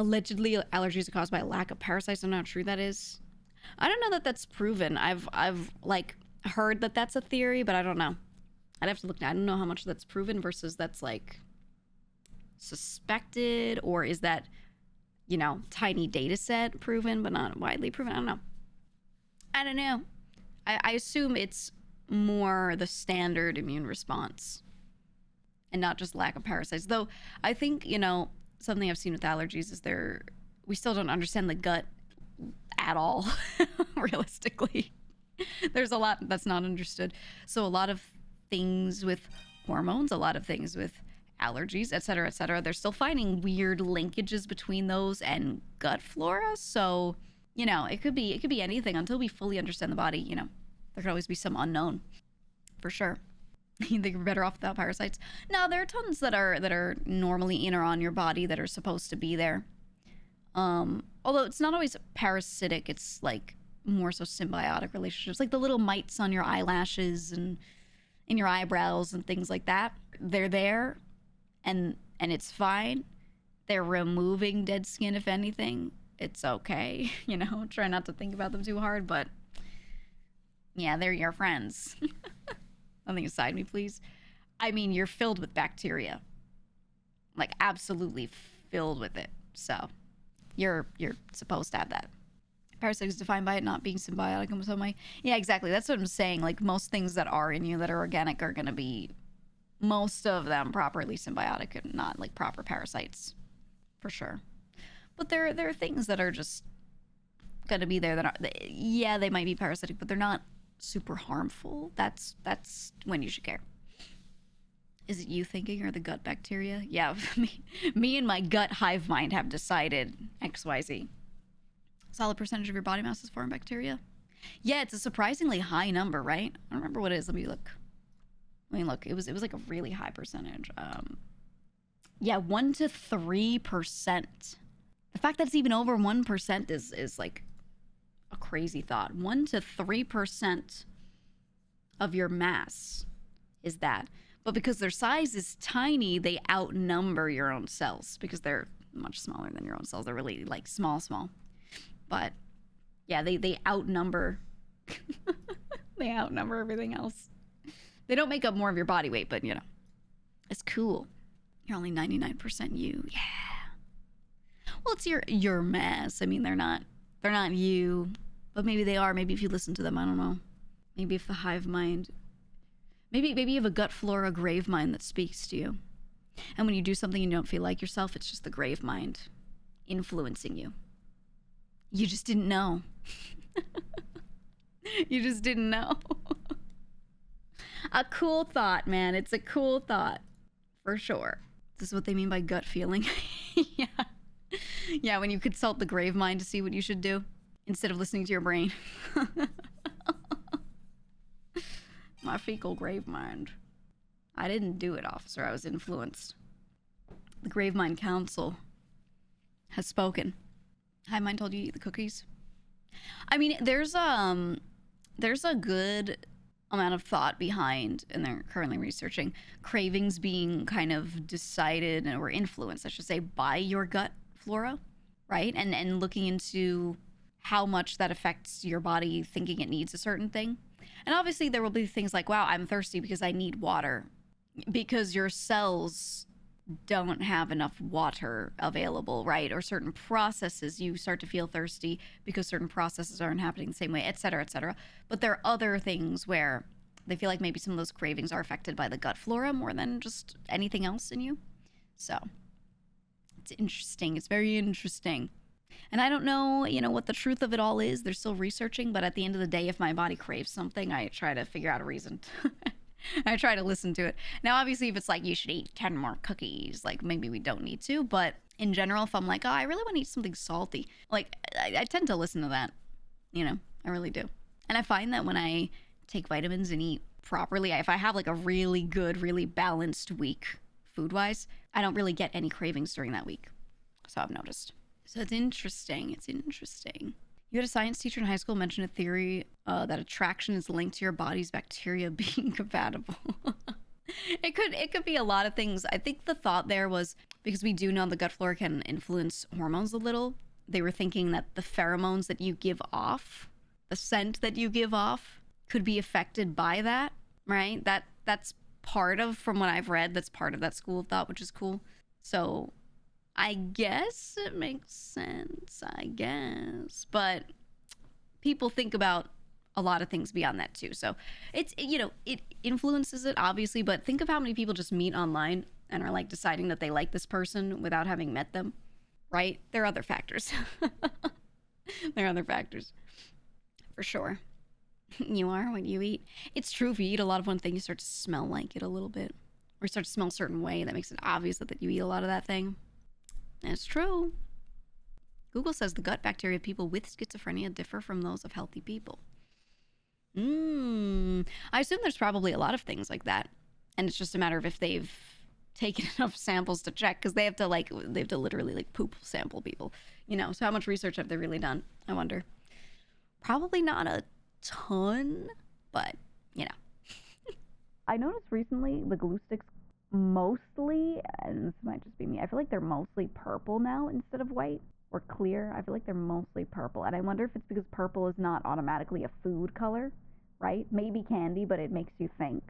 Allegedly, allergies are caused by a lack of parasites. I don't know how true that is. I don't know that that's proven. I've like heard that that's a theory, but I don't know. I'd have to look. I don't know how much that's proven versus that's like suspected, or is that, you know, tiny data set proven but not widely proven. I don't know. I assume it's more the standard immune response and not just lack of parasites. Though I think, you know, something I've seen with allergies is we still don't understand the gut at all. Realistically, there's a lot that's not understood. So a lot of things with hormones, a lot of things with allergies, etc., etc., they're still finding weird linkages between those and gut flora. So, you know, it could be anything until we fully understand the body. You know, there could always be some unknown, for sure. You think we're better off without parasites? No, there are tons that are normally in or on your body that are supposed to be there. Although it's not always parasitic, it's like more so symbiotic relationships, like the little mites on your eyelashes and in your eyebrows and things like that. They're there, and it's fine. They're removing dead skin, if anything. It's okay. You know, try not to think about them too hard, but yeah, they're your friends. Something aside me, please. I mean, you're filled with bacteria. Like, absolutely filled with it. So, you're supposed to have that. Parasitic is defined by it not being symbiotic in some way. Yeah, exactly. That's what I'm saying. Like, most things that are in you that are organic are going to be, most of them, properly symbiotic and not, like, proper parasites. For sure. But there are things that are just going to be there that are, yeah, they might be parasitic, but they're not super harmful. That's when you should care. Is it you thinking, or the gut bacteria? Yeah, me and my gut hive mind have decided XYZ. Solid percentage of your body mass is foreign bacteria. Yeah, it's a surprisingly high number, right? I don't remember what it is. Let me look. It was like a really high percentage. Yeah, 1 to 3%. The fact that it's even over 1% is like a crazy thought. 1 to 3% of your mass is that. But because their size is tiny, they outnumber your own cells because they're much smaller than your own cells. They're really like small. But yeah, they outnumber. They outnumber everything else. They don't make up more of your body weight, but you know, it's cool. You're only 99% you. Yeah. Well, it's your mass. I mean, they're not you, but maybe they are. Maybe if you listen to them, I don't know. Maybe if the hive mind. Maybe you have a gut flora grave mind that speaks to you. And when you do something and you don't feel like yourself, it's just the grave mind influencing you. You just didn't know. You just didn't know. A cool thought, man. It's a cool thought. For sure. This is what they mean by gut feeling. Yeah. Yeah, when you consult the grave mind to see what you should do instead of listening to your brain. My fecal grave mind. I didn't do it, officer. I was influenced. The Grave Mind Council has spoken. Hive Mind told you to eat the cookies. I mean, there's a good amount of thought behind, and they're currently researching, cravings being kind of decided or influenced, I should say, by your gut flora, right? And looking into how much that affects your body thinking it needs a certain thing. And obviously there will be things like, wow, I'm thirsty because I need water, because your cells don't have enough water available, right? Or certain processes, you start to feel thirsty because certain processes aren't happening the same way, et cetera, et cetera. But there are other things where they feel like maybe some of those cravings are affected by the gut flora more than just anything else in you. So it's interesting. It's very interesting. And I don't know, you know, what the truth of it all is. They're still researching, but at the end of the day, if my body craves something, I try to figure out a reason. I try to listen to it. Now, obviously, if it's like, you should eat 10 more cookies, like maybe we don't need to. But in general, if I'm like, oh, I really want to eat something salty, like I tend to listen to that, you know, I really do. And I find that when I take vitamins and eat properly, if I have like a really good, really balanced week food-wise, I don't really get any cravings during that week. So I've noticed. So it's interesting. It's interesting. You had a science teacher in high school mention a theory that attraction is linked to your body's bacteria being compatible. It could be a lot of things. I think the thought there was because we do know the gut flora can influence hormones a little. They were thinking that the pheromones that you give off, the scent that you give off, could be affected by that, right? That's part of, from what I've read, that's part of that school of thought, which is cool. So I guess it makes sense, I guess. But people think about a lot of things beyond that too. So it's, it influences it, obviously, but think of how many people just meet online and are like deciding that they like this person without having met them, right? There are other factors. There are other factors, for sure. You are what you eat. It's true, if you eat a lot of one thing, you start to smell like it a little bit. Or you start to smell a certain way that makes it obvious that you eat a lot of that thing. It's true. Google says the gut bacteria of people with schizophrenia differ from those of healthy people. I assume there's probably a lot of things like that. And it's just a matter of if they've taken enough samples to check, because they have to literally poop sample people. So how much research have they really done? I wonder. Probably not a ton, but I noticed recently the glue sticks mostly, and this might just be me, I feel like they're mostly purple now instead of white or clear. I feel like they're mostly purple, and I wonder if it's because purple is not automatically a food color, right? Maybe candy, but it makes you think